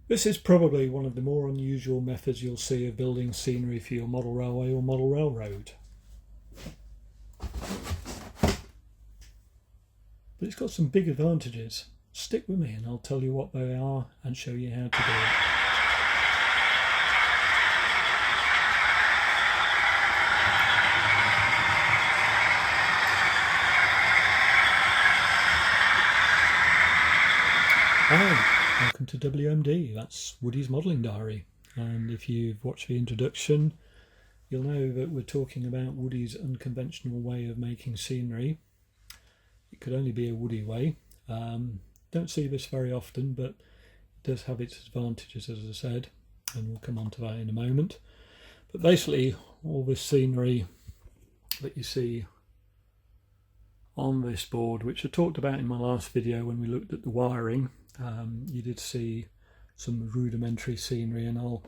This is probably one of the more unusual methods you'll see of building scenery for your model railway or model railroad. But it's got some big advantages. Stick with me and I'll tell you what they are and show you how to do it. Hi, welcome to WMD, that's Woody's Modelling Diary, and if you've watched the introduction you'll know that we're talking about Woody's unconventional way of making scenery. It could only be a Woody way. Don't see this very often, but it does have its advantages, as I said, and we'll come on to that in a moment. But basically all this scenery that you see on this board, which I talked about in my last video when we looked at the wiring, you did see some rudimentary scenery, and if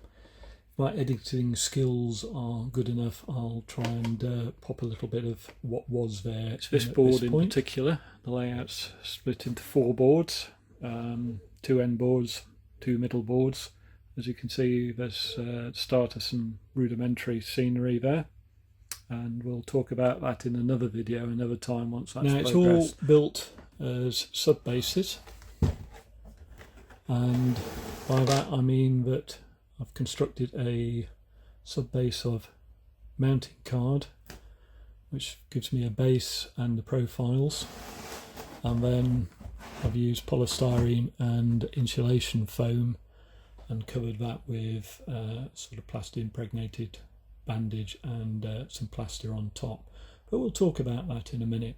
my editing skills are good enough, I'll try and pop a little bit of what was there. It's this board in particular. The layout's split into 4 boards, 2 end boards, 2 middle boards. As you can see, there's starter some rudimentary scenery there, and we'll talk about that in another video another time once that's progressed. Now it's all built as sub bases, and by that I mean that I've constructed a sub base of mounting card, which gives me a base and the profiles, and then I've used polystyrene and insulation foam and covered that with sort of plaster impregnated bandage and some plaster on top, but we'll talk about that in a minute.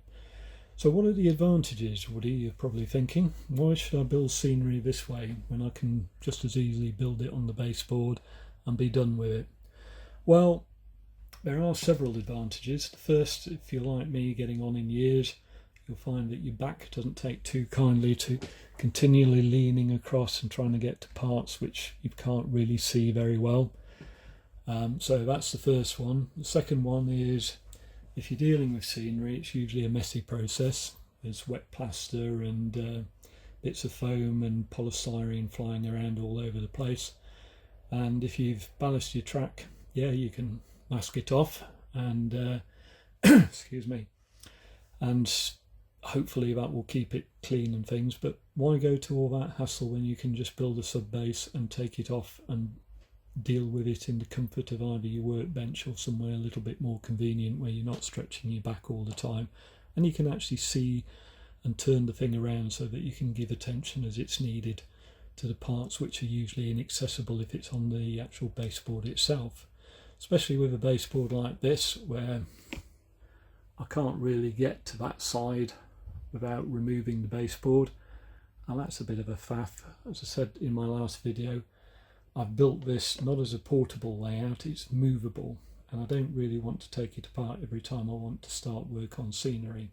So what are the advantages, Woody, you're probably thinking? Why should I build scenery this way when I can just as easily build it on the baseboard and be done with it? Well, there are several advantages. The first, if you're like me getting on in years, you'll find that your back doesn't take too kindly to continually leaning across and trying to get to parts which you can't really see very well. So that's the first one. The second one is, if you're dealing with scenery, it's usually a messy process. There's wet plaster and bits of foam and polystyrene flying around all over the place. And if you've ballasted your track, yeah, you can mask it off and excuse me, and hopefully that will keep it clean and things. But why go to all that hassle when you can just build a sub base and take it off and deal with it in the comfort of either your workbench or somewhere a little bit more convenient where you're not stretching your back all the time, and you can actually see and turn the thing around so that you can give attention as it's needed to the parts which are usually inaccessible if it's on the actual baseboard itself, especially with a baseboard like this where I can't really get to that side without removing the baseboard, and that's a bit of a faff. As I said in my last video, I've built this not as a portable layout, it's movable, and I don't really want to take it apart every time I want to start work on scenery.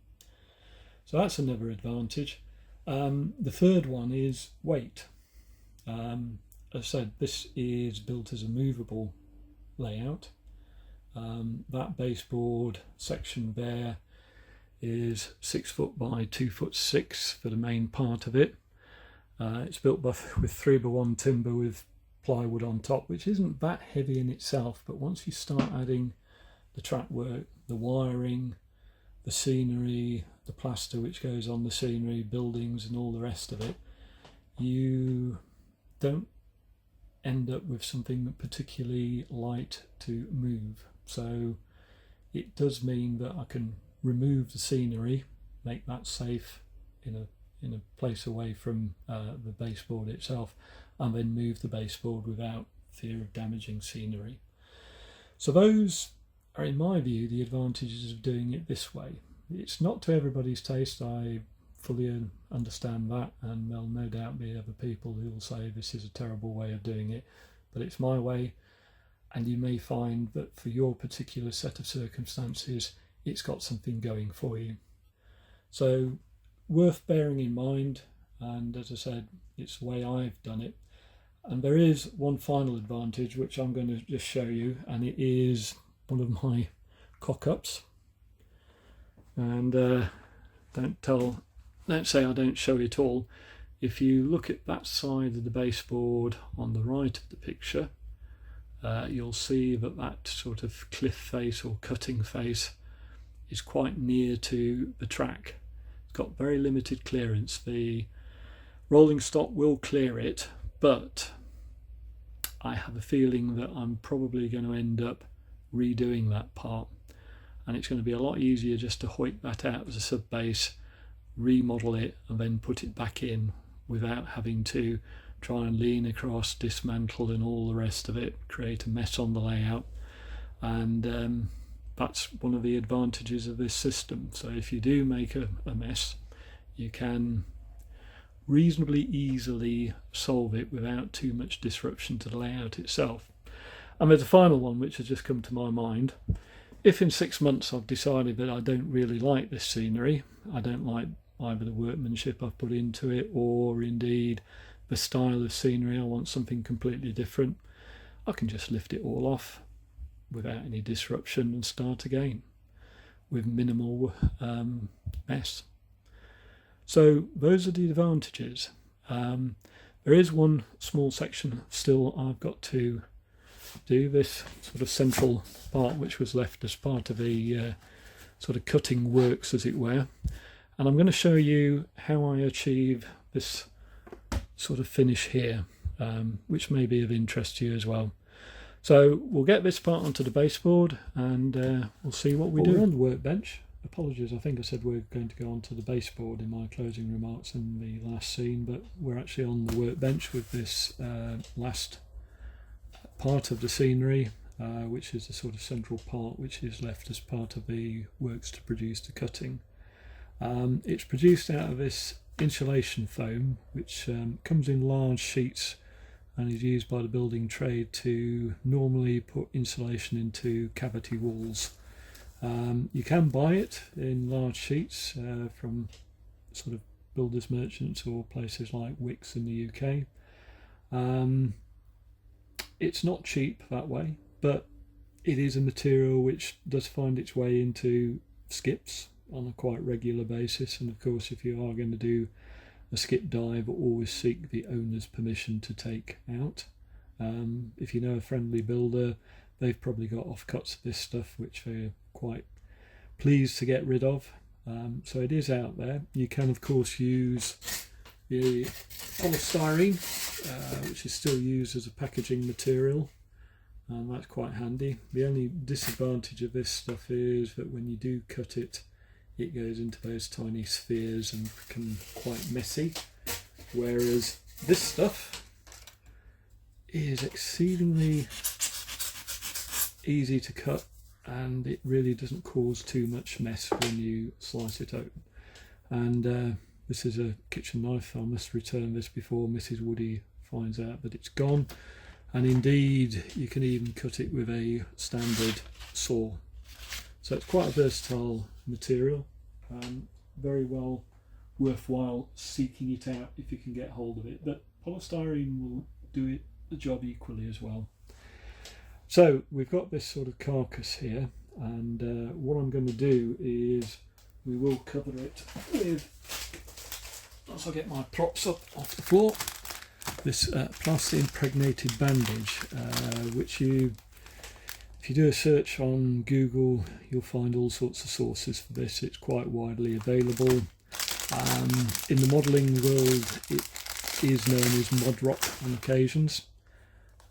So that's another advantage. The third one is weight. As I said, this is built as a movable layout. That baseboard section there is 6 foot by 2 foot 6 for the main part of it. It's built with 3x1 timber with plywood on top, which isn't that heavy in itself, but once you start adding the track work, the wiring, the scenery, the plaster which goes on the scenery, buildings and all the rest of it, you don't end up with something particularly light to move. So it does mean that I can remove the scenery, make that safe in a place away from the baseboard itself, and then move the baseboard without fear of damaging scenery. So those are, in my view, the advantages of doing it this way. It's not to everybody's taste, I fully understand that, and there'll no doubt be other people who will say this is a terrible way of doing it, but it's my way, and you may find that for your particular set of circumstances it's got something going for you. So worth bearing in mind, and as I said, it's the way I've done it. And there is one final advantage which I'm going to just show you, and it is one of my cock-ups. And don't say I don't show it all. If you look at that side of the baseboard on the right of the picture, you'll see that that sort of cliff face or cutting face is quite near to the track. It's got very limited clearance. The rolling stock will clear it, but I have a feeling that I'm probably going to end up redoing that part, and it's going to be a lot easier just to hoik that out as a sub base, remodel it and then put it back in without having to try and lean across, dismantle and all the rest of it, create a mess on the layout. And that's one of the advantages of this system. So if you do make a mess, you can reasonably easily solve it without too much disruption to the layout itself. And there's a final one which has just come to my mind. If in 6 months I've decided that I don't really like this scenery, I don't like either the workmanship I've put into it or indeed the style of scenery, I want something completely different, I can just lift it all off without any disruption and start again with minimal mess. So those are the advantages. There is one small section still I've got to do, this sort of central part which was left as part of the sort of cutting works, as it were, and I'm going to show you how I achieve this sort of finish here, which may be of interest to you as well. So we'll get this part onto the baseboard and we'll see what we do. We're on the workbench. Apologies, I think I said we're going to go onto the baseboard in my closing remarks in the last scene, but we're actually on the workbench with this last part of the scenery, which is the sort of central part which is left as part of the works to produce the cutting. It's produced out of this insulation foam, which comes in large sheets and is used by the building trade to normally put insulation into cavity walls. You can buy it in large sheets from sort of builders merchants or places like Wickes in the UK. It's not cheap that way, but it is a material which does find its way into skips on a quite regular basis, and of course if you are going to do a skip dive, always seek the owner's permission to take out. If you know a friendly builder, they've probably got offcuts of this stuff which they're quite pleased to get rid of. So it is out there. You can of course use the polystyrene, which is still used as a packaging material, and that's quite handy. The only disadvantage of this stuff is that when you do cut it, it goes into those tiny spheres and become quite messy, whereas this stuff is exceedingly easy to cut and it really doesn't cause too much mess when you slice it open. And this is a kitchen knife. I must return this before Mrs. Woody finds out that it's gone, and indeed you can even cut it with a standard saw. So it's quite a versatile material, very well worthwhile seeking it out if you can get hold of it, but polystyrene will do the job equally as well. So we've got this sort of carcass here, and what I'm going to do is we will cover it with, as I get my props up off the floor, this plaster impregnated bandage, which if you do a search on Google, you'll find all sorts of sources for this. It's quite widely available. In the modelling world, it is known as mud rock on occasions,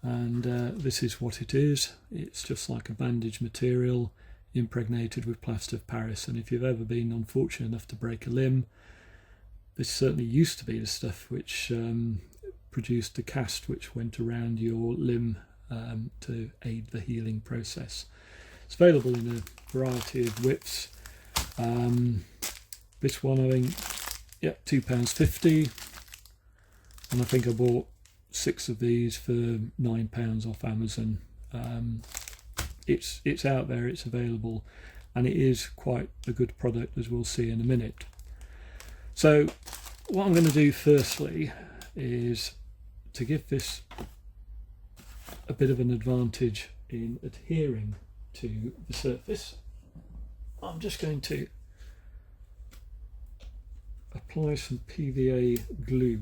and this is what it is. It's just like a bandage material impregnated with plaster of Paris, and if you've ever been unfortunate enough to break a limb, this certainly used to be the stuff which produced the cast which went around your limb to aid the healing process. It's available in a variety of widths. This one, I think, yeah, £2.50, and I think I bought 6 of these for £9 off Amazon. It's out there, it's available, and it is quite a good product, as we'll see in a minute. So what I'm going to do firstly is to give this a bit of an advantage in adhering to the surface. I'm just going to apply apply some PVA glue.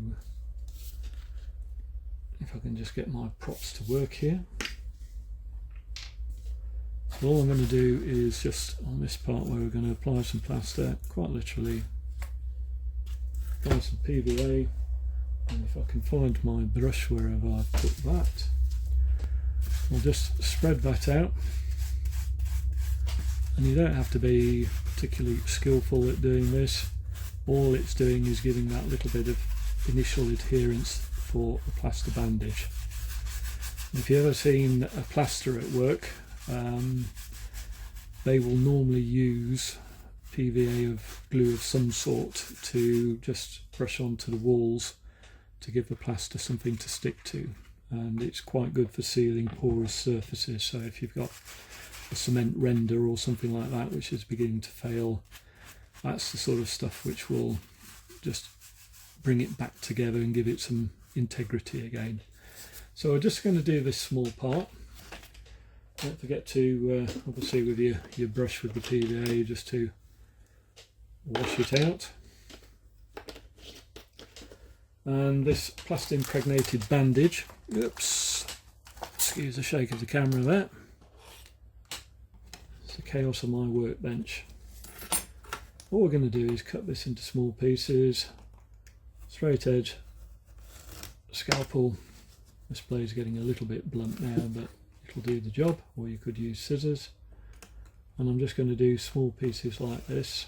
If I can just get my props to work here. So all I'm going to do is just on this part where we're going to apply some plaster, quite literally apply some PVA, and if I can find my brush wherever I've put that, I'll just spread that out. And you don't have to be particularly skillful at doing this. All it's doing is giving that little bit of initial adherence for a plaster bandage. If you've ever seen a plaster at work, they will normally use PVA of glue of some sort to just brush onto the walls to give the plaster something to stick to, and it's quite good for sealing porous surfaces. So if you've got a cement render or something like that which is beginning to fail, that's the sort of stuff which will just bring it back together and give it some integrity again. So we're just going to do this small part. Don't forget to obviously with your brush with the PVA just to wash it out. And this plaster impregnated bandage, oops, excuse the shake of the camera there, it's the chaos on my workbench. All we're going to do is cut this into small pieces, straight edge, scalpel. This blade's getting a little bit blunt now, but it'll do the job, or you could use scissors. And I'm just going to do small pieces like this,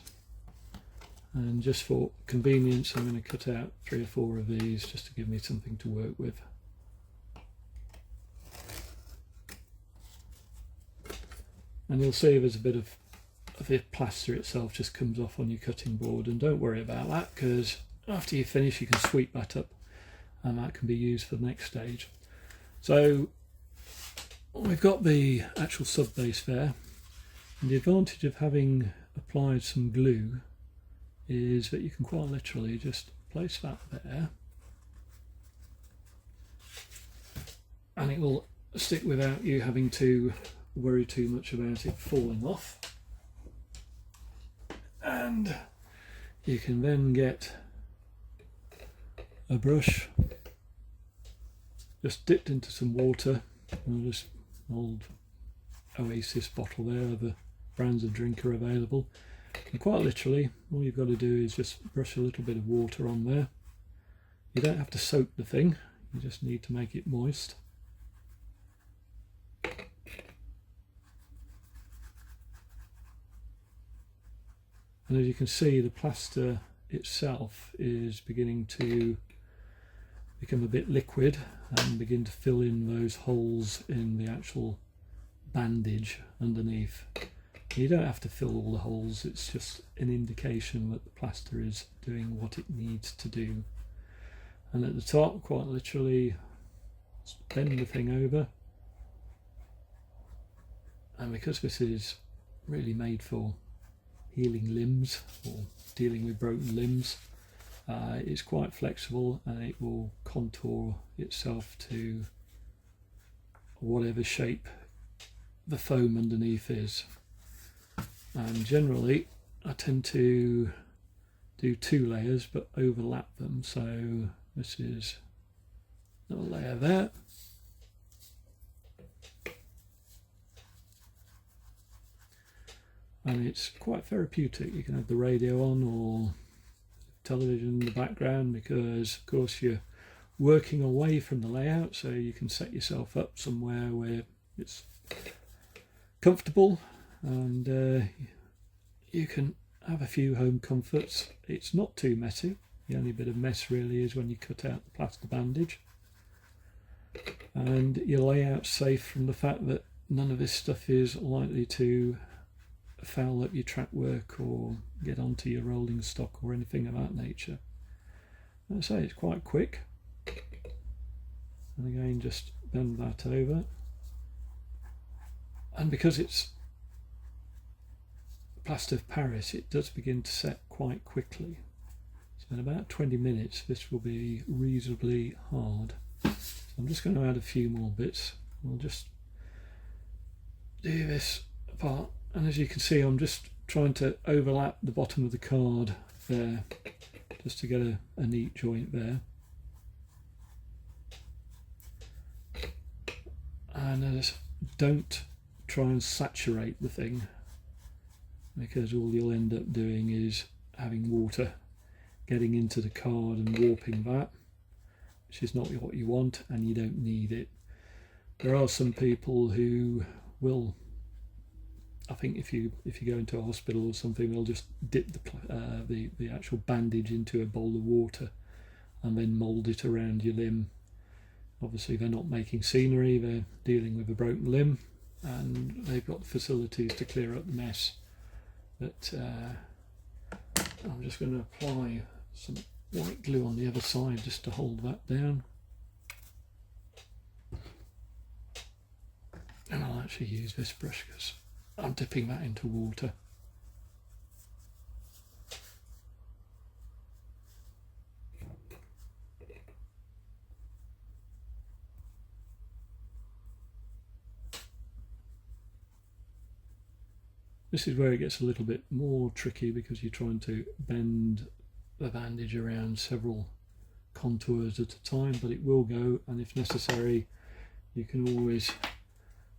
and just for convenience I'm going to cut out 3 or 4 of these just to give me something to work with. And you'll see there's a bit of the plaster itself just comes off on your cutting board, and don't worry about that, because after you finish you can sweep that up and that can be used for the next stage. So we've got the actual sub base there, and the advantage of having applied some glue is that you can quite literally just place that there and it will stick without you having to worry too much about it falling off. And you can then get a brush just dipped into some water, and this old Oasis bottle there, the brands of drink are available, and quite literally all you've got to do is just brush a little bit of water on there. You don't have to soak the thing, you just need to make it moist. And as you can see, the plaster itself is beginning to become a bit liquid and begin to fill in those holes in the actual bandage underneath. You don't have to fill all the holes, it's just an indication that the plaster is doing what it needs to do. And at the top, quite literally, bend the thing over. And because this is really made for healing limbs or dealing with broken limbs, it's quite flexible and it will contour itself to whatever shape the foam underneath is. And generally I tend to do 2 layers but overlap them, so this is another layer there. And it's quite therapeutic. You can have the radio on or television in the background, because of course you're working away from the layout, so you can set yourself up somewhere where it's comfortable and you can have a few home comforts. It's not too messy. The only bit of mess really is when you cut out the plaster bandage, and your layout's safe from the fact that none of this stuff is likely to foul up your track work or get onto your rolling stock or anything of that nature. I'd say it's quite quick. And again, just bend that over. And because it's plaster of Paris, it does begin to set quite quickly. So in about 20 minutes this will be reasonably hard. So I'm just going to add a few more bits. I'll just do this part. And as you can see, I'm just trying to overlap the bottom of the card there, just to get a neat joint there. And don't try and saturate the thing, because all you'll end up doing is having water getting into the card and warping that, which is not what you want, and you don't need it. There are some people who will, I think if you go into a hospital or something, they'll just dip the actual bandage into a bowl of water and then mould it around your limb. Obviously they're not making scenery, they're dealing with a broken limb, and they've got the facilities to clear up the mess. But I'm just going to apply some white glue on the other side just to hold that down. And I'll actually use this brush because I'm dipping that into water. This is where it gets a little bit more tricky, because you're trying to bend the bandage around several contours at a time, but it will go, and if necessary you can always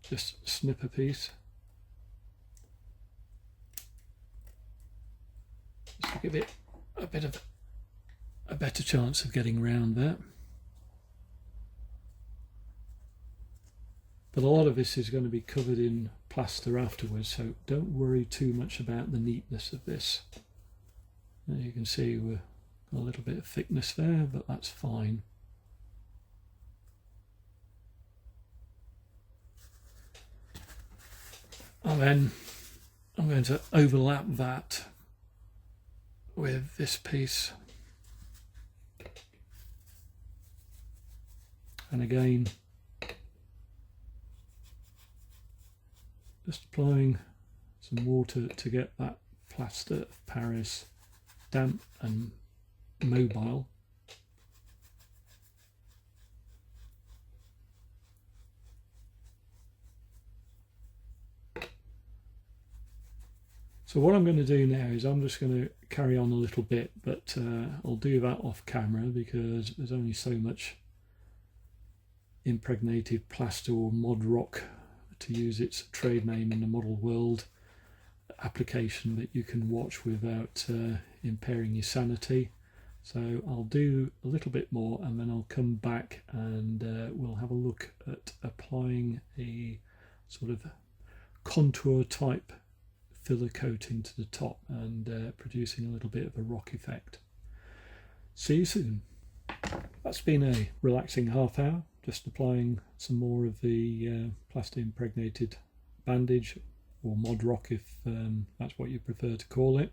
just snip a piece just to give it a bit of a better chance of getting round that. But a lot of this is going to be covered in plaster afterwards, so don't worry too much about the neatness of this. Now you can see we've got a little bit of thickness there, but that's fine. And then I'm going to overlap that with this piece. And again, just applying some water to get that plaster of Paris damp and mobile. So what I'm going to do now is I'm just going to carry on a little bit, but I'll do that off camera because there's only so much impregnated plaster or mod rock, to use its trade name in the model world, application that you can watch without impairing your sanity. So I'll do a little bit more and then I'll come back and we'll have a look at applying a sort of contour type filler coating to the top and producing a little bit of a rock effect. See you soon. That's been a relaxing half hour, just applying some more of the plaster impregnated bandage, or mod rock if that's what you prefer to call it.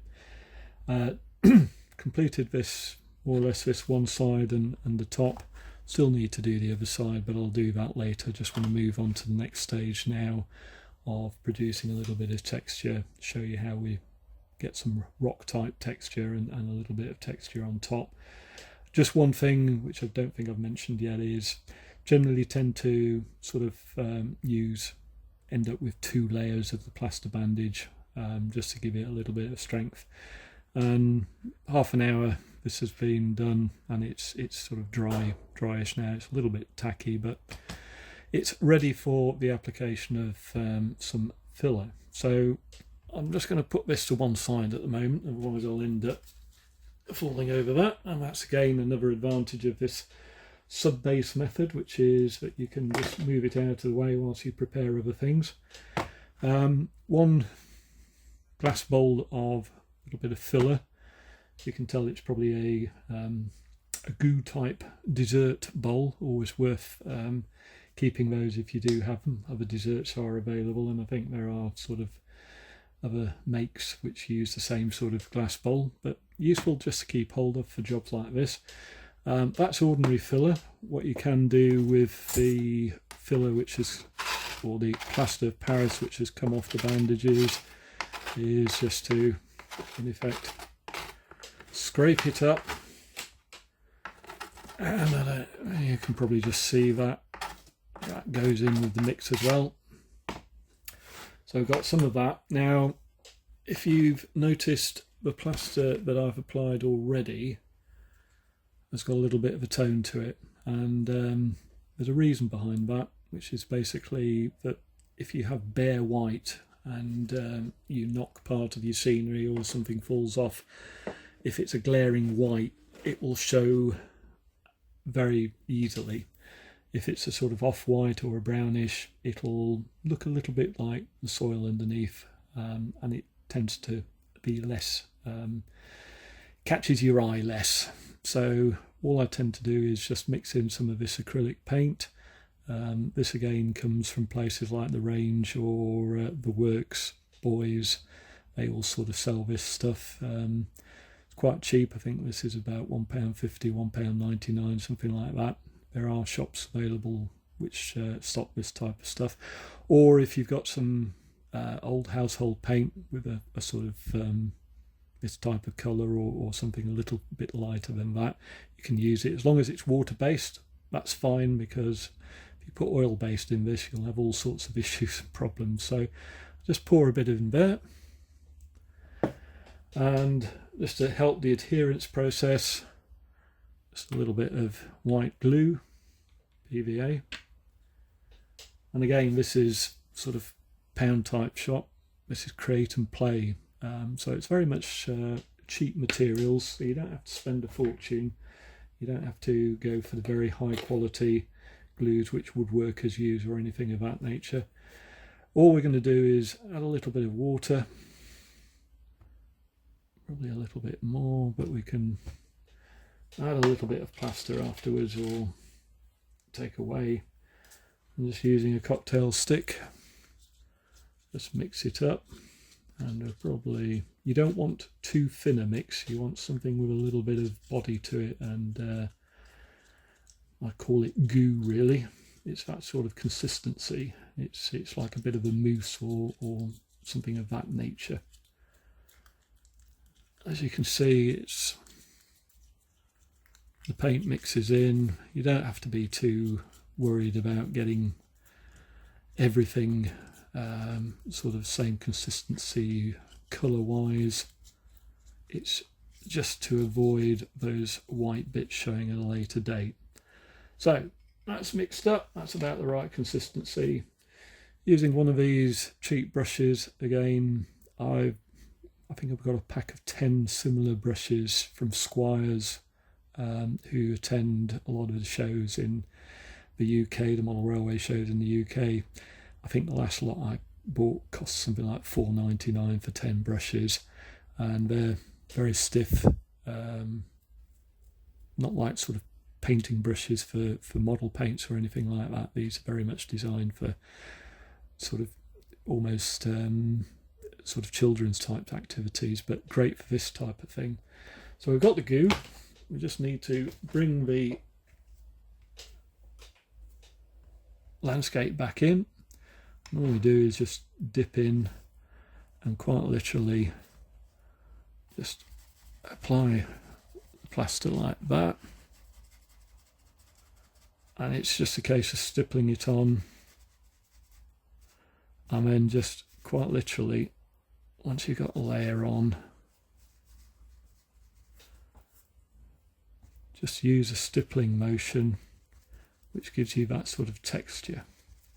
Completed this, more or less this one side and the top. Still need to do the other side, but I'll do that later. Just want to move on to the next stage now of producing a little bit of texture, show you how we get some rock type texture and a little bit of texture on top. Just one thing which I don't think I've mentioned yet is generally tend to sort of end up with 2 layers of the plaster bandage, just to give it a little bit of strength. And half an hour this has been done and it's sort of dryish now. It's a little bit tacky, but it's ready for the application of some filler. So I'm just going to put this to one side at the moment, otherwise I'll end up falling over that. And that's again another advantage of this sub-base method, which is that you can just move it out of the way whilst you prepare other things. One glass bowl of a little bit of filler. You can tell it's probably a goo type dessert bowl, always worth keeping those if you do have them. Other desserts are available, and I think there are sort of other makes which use the same sort of glass bowl, but useful just to keep hold of for jobs like this. That's ordinary filler. What you can do with the filler, which is, or the plaster of Paris which has come off the bandages, is just to, in effect, scrape it up, and then you can probably just see that goes in with the mix as well. So I've got some of that. Now, if you've noticed the plaster that I've applied already, has got a little bit of a tone to it, and there's a reason behind that, which is basically that if you have bare white and you knock part of your scenery or something falls off, if it's a glaring white, it will show very easily. If it's a sort of off-white or a brownish, it'll look a little bit like the soil underneath, and it tends to be less, catches your eye less. So all I tend to do is just mix in some of this acrylic paint. This again comes from places like the Range or the Works boys. They all sort of sell this stuff. It's quite cheap. I think this is about £1.50, £1.99, something like that. There are shops available which stock this type of stuff. Or if you've got some old household paint with a sort of this type of colour or something a little bit lighter than that, you can use it. As long as it's water-based, that's fine, because if you put oil-based in this, you'll have all sorts of issues and problems. So just pour a bit in there. And just to help the adherence process, just a little bit of white glue, PVA. And again, this is sort of pound type shop. This is create and play. So it's very much cheap materials, so you don't have to spend a fortune. You don't have to go for the very high quality glues which woodworkers use or anything of that nature. All we're going to do is add a little bit of water, probably a little bit more, but we can add a little bit of plaster afterwards or take away. I'm just using a cocktail stick, just mix it up. And probably, you don't want too thin a mix, you want something with a little bit of body to it, and I call it goo really. It's that sort of consistency. It's like a bit of a mousse or something of that nature. As you can see, it's the paint mixes in. You don't have to be too worried about getting everything sort of same consistency colour wise. It's just to avoid those white bits showing at a later date. So that's mixed up, that's about the right consistency. Using one of these cheap brushes again, I think I've got a pack of 10 similar brushes from Squires, who attend a lot of the shows in the UK, the model railway shows in the UK. I think the last lot I bought cost something like £4.99 for 10 brushes, and they're very stiff, not like sort of painting brushes for model paints or anything like that. These are very much designed for sort of almost sort of children's type activities, but great for this type of thing. So we've got the goo. We just need to bring the landscape back in. All we do is just dip in and quite literally just apply the plaster like that, and it's just a case of stippling it on, and then just quite literally, once you've got a layer on, just use a stippling motion which gives you that sort of texture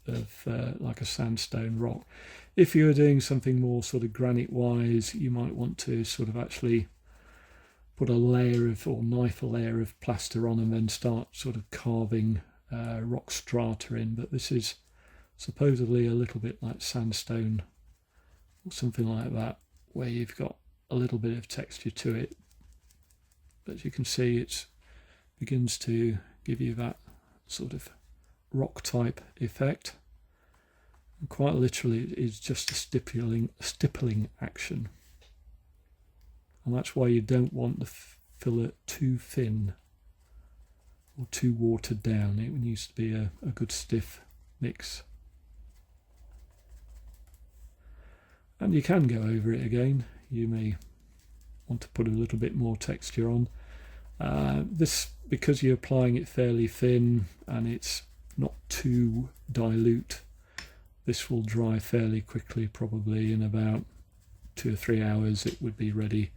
of like a sandstone rock. If you were doing something more sort of granite wise, you might want to sort of actually put a layer of, or knife a layer of plaster on and then start sort of carving rock strata in, but this is supposedly a little bit like sandstone or something like that, where you've got a little bit of texture to it. But as you can see, it begins to give you that sort of rock type effect, and quite literally it is just a stippling action, and that's why you don't want the filler too thin or too watered down. It needs to be a good stiff mix, and you can go over it again. You may want to put a little bit more texture on. This, because you're applying it fairly thin and it's not too dilute, this will dry fairly quickly. Probably in about 2 or 3 hours it would be ready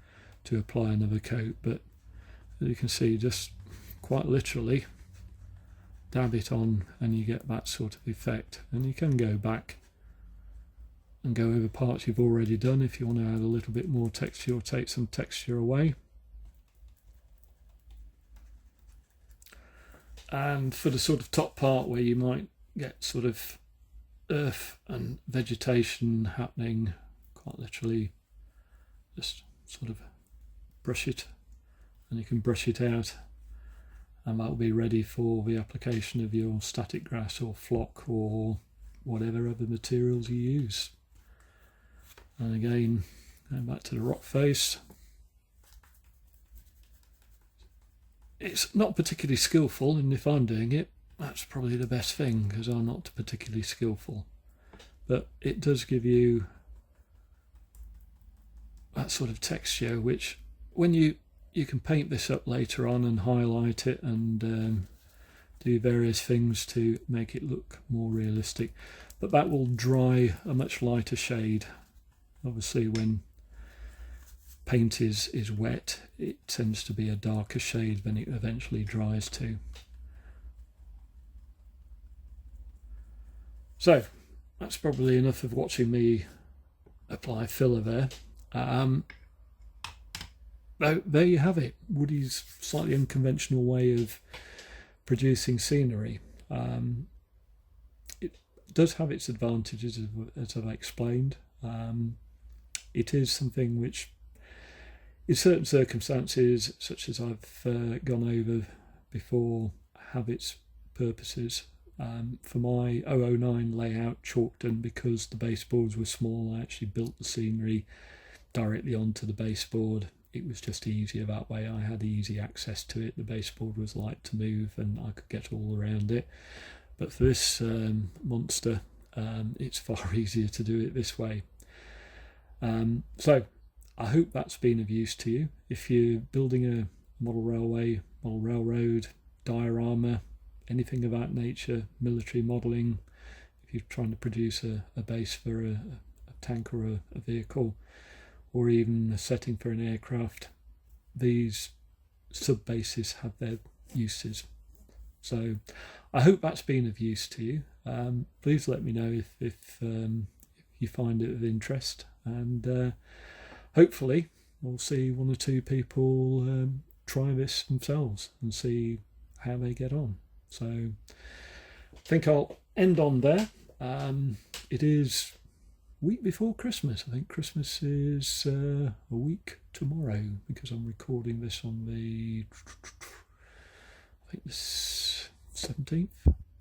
to apply another coat. But as you can see, just quite literally dab it on and you get that sort of effect. And you can go back and go over parts you've already done if you want to add a little bit more texture or take some texture away. And for the sort of top part where you might get sort of earth and vegetation happening, quite literally just sort of brush it, and you can brush it out, and that will be ready for the application of your static grass or flock or whatever other materials you use. And again, going back to the rock face, it's not particularly skillful, and if I'm doing it, that's probably the best thing, because I'm not particularly skillful. But it does give you that sort of texture, which when you can paint this up later on and highlight it and do various things to make it look more realistic. But that will dry a much lighter shade. Obviously when paint is wet, it tends to be a darker shade than it eventually dries to. So that's probably enough of watching me apply filler there. There you have it, Woody's slightly unconventional way of producing scenery. It does have its advantages, as I've explained. It is something which, in certain circumstances, such as I've gone over before, have its purposes. For my 009 layout, Chalkton, because the baseboards were small, I actually built the scenery directly onto the baseboard. It was just easier that way. I had easy access to it. The baseboard was light to move and I could get all around it. But for this monster, it's far easier to do it this way. So I hope that's been of use to you. If you're building a model railway, model railroad, diorama, anything of that nature, military modelling, if you're trying to produce a base for a tank or a vehicle, or even a setting for an aircraft, these sub-bases have their uses. So I hope that's been of use to you. Please let me know if you find it of interest, and hopefully we'll see one or two people try this themselves and see how they get on. So I think I'll end on there. It is week before Christmas. I think Christmas is a week tomorrow, because I'm recording this on the, I think the 17th.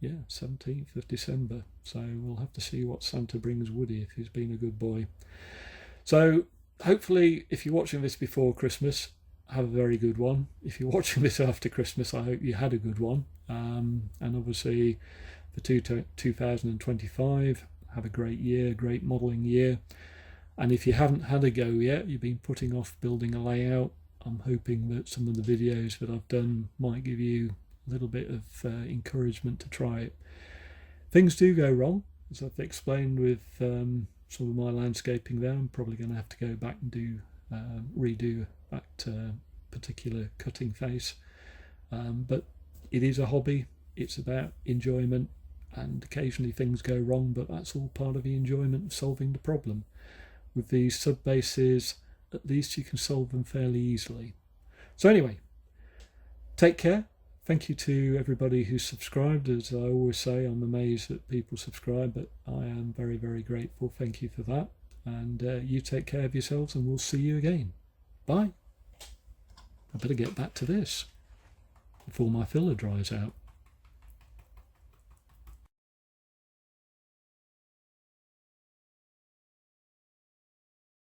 Yeah, 17th of December. So we'll have to see what Santa brings Woody, if he's been a good boy. So hopefully, if you're watching this before Christmas, have a very good one. If you're watching this after Christmas, I hope you had a good one. And obviously for 2025, have a great year, great modelling year. And if you haven't had a go yet, you've been putting off building a layout, I'm hoping that some of the videos that I've done might give you a little bit of encouragement to try it. Things do go wrong, as I've explained with some of my landscaping there. I'm probably going to have to go back and redo that particular cutting face. But it is a hobby, it's about enjoyment, and occasionally things go wrong, but that's all part of the enjoyment of solving the problem. With these sub-bases, at least you can solve them fairly easily. So anyway, take care. Thank you to everybody who's subscribed. As I always say, I'm amazed that people subscribe, but I am very, very grateful. Thank you for that. And you take care of yourselves, and we'll see you again. Bye. I better get back to this before my filler dries out.